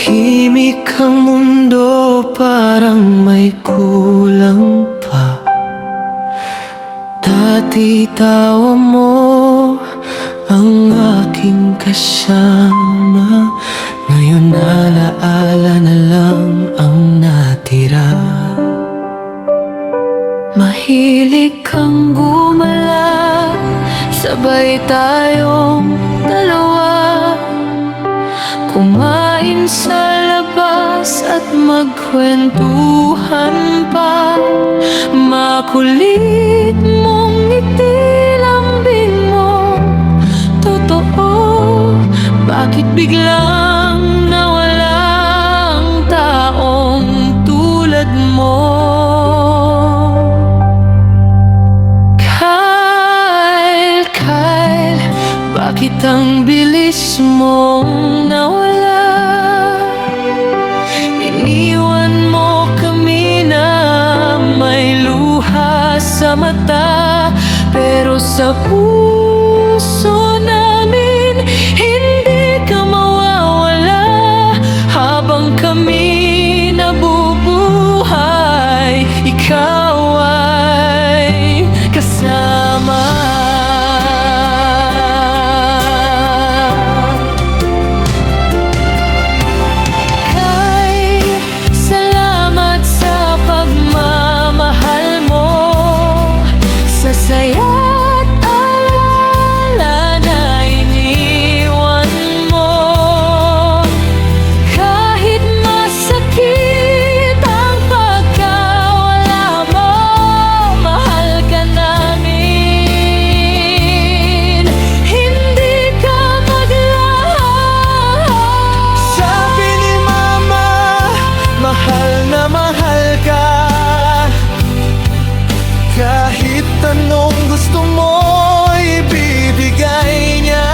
Tahimik ang mundo, parang may kulang pa. Dati tawa mo ang aking kasama, ngayon alaala na lang ang natira. Mahilig kang gumala, sabay tayong dalawa, kumain sa labas at magkwentuhan pa. Makulit mong ngiti, lambing mo, totoo. Bakit biglang nawala ang taong tulad mo? Kyle, bakit ang bilis mong nawala? Iniwan mo kami na may luha sa mata, pero sa puso namin hindi ka mawawala. Habang kami nabubuhay, ikaw ay kasama. Saya't alaala na iniwan mo. Kahit masakit ang pagkawala mo, mahal ka namin, hindi ka maglaho. Sabi ni Mama, mahal na mahal ka. Kahit anong gusto mo, ibibigay niya.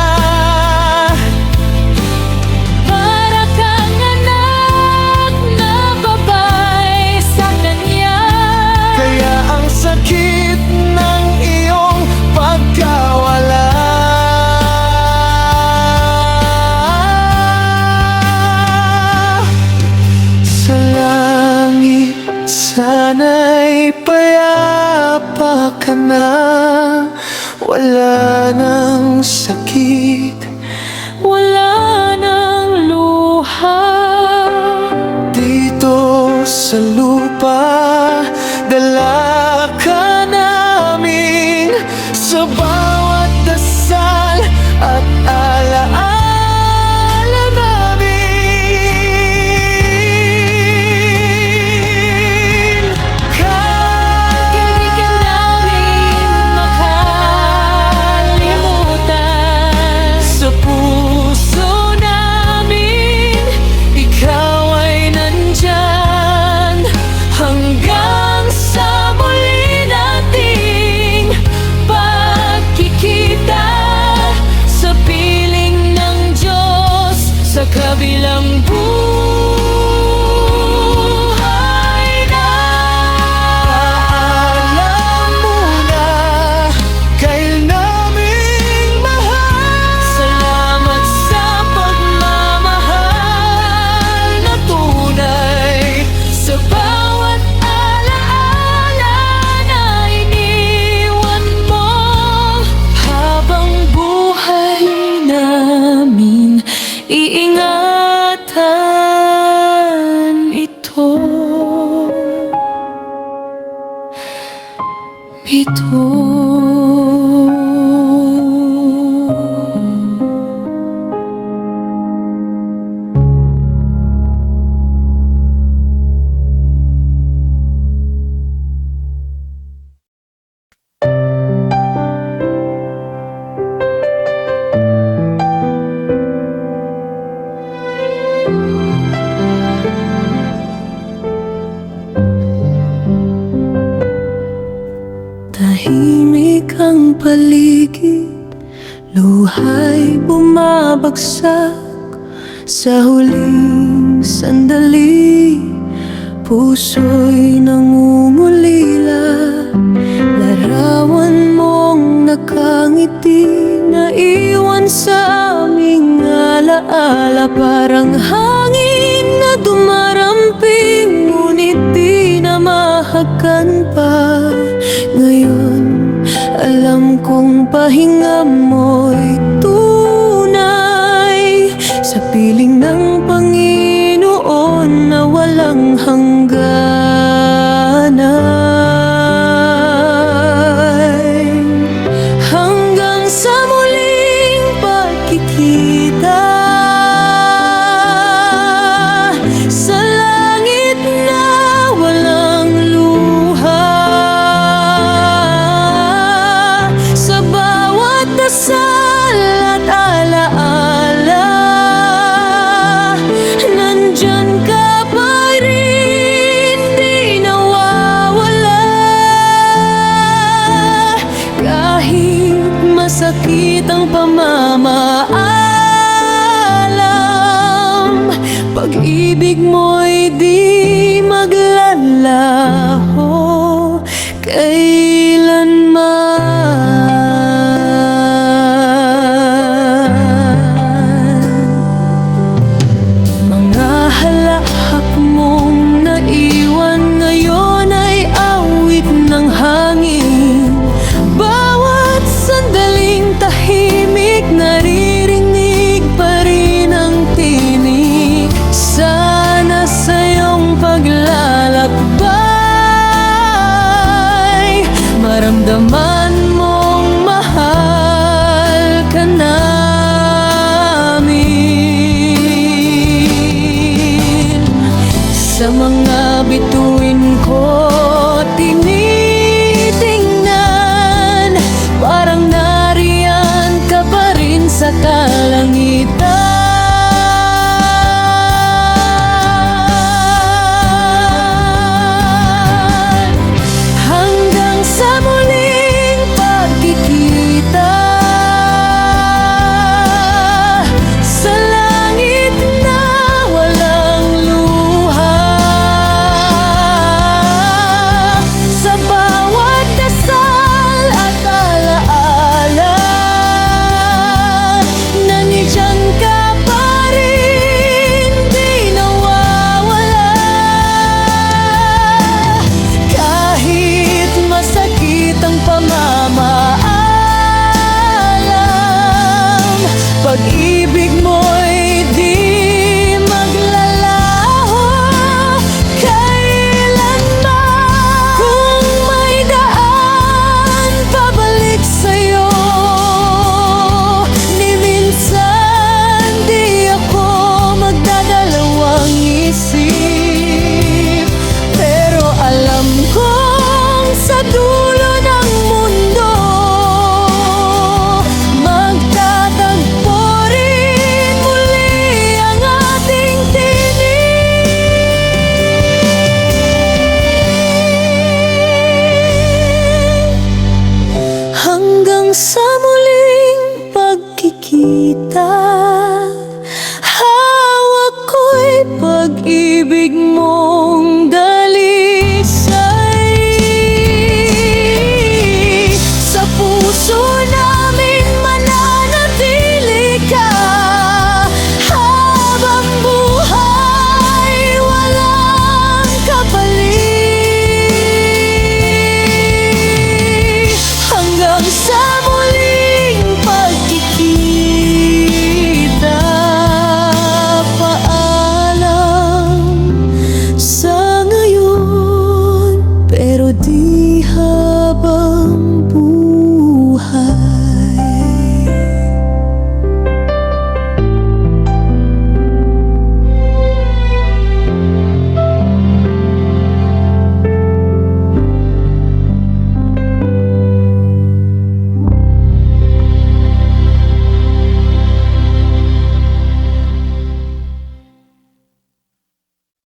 Para kang anak na babae sa kanya. Kaya ang sakit ng iyong pagkawala. Sa langit sana'y payapa ka na, wala nang sakit, wala nang luha. Dito sa lupa, dala ka namin sa bawat dasal at alaala namin. Hindi ka namin makalimutan. Sa puso namin, ikaw ay nandyan. Hanggang sa muli nating pagkikita, sa piling ng Diyos, sa kabilang buhay na. Paalam muna, Kyle naming mahal. Salamat sa pagmamahal na tunay, sa bawat alaala na iniwan mo. Habang buhay namin, iingatan ito. Tahimik ang paligid, luha'y bumabagsak. Sa huling sandali, puso'y nangungulila. Larawan mong nakangiti, naiwan sa aming alaala. Parang hangin hahatulan pa. Ngayon, alam kong pahinga mo'y tunay sa piling ng Panginoon na walang hangganan. Hanggang sa muling pagkikita sa langit na walang luha, sa bawat dasal at alaala, nandyan ka pa rin, di nawawala. Kahit masakit ang pamamaalam, pag-ibig mo'y di maglalaho kailanman. Mga halakhak mong naiwan ngayon ay awit ng hangin. Bawat sandaling tahimik, naririnig pa rin ang tinig. Sana sa iyong paglalakbay, maramdaman mong mahal ka namin. Sa mga bituin ko tinitingnan, parang nariyan ka pa rin sa kalangitan. Hanggang sa muling pagkikita sa langit na walang luha, sa bawat dasal at alaala, nandiyan ka pa rin, di nawawala. Kahit masakit ang pamamaalam, pag-ibig mo'y di maglalaho kailanman. Kung may daan pabalik sa'yo, ni minsan di ako magdadalawang isip. Pero alam kong sa dulo ng mundo, magtatagpo rin muli ang ating tinig. Hanggang sa muling pagkikita, hawak ko'y pag-ibig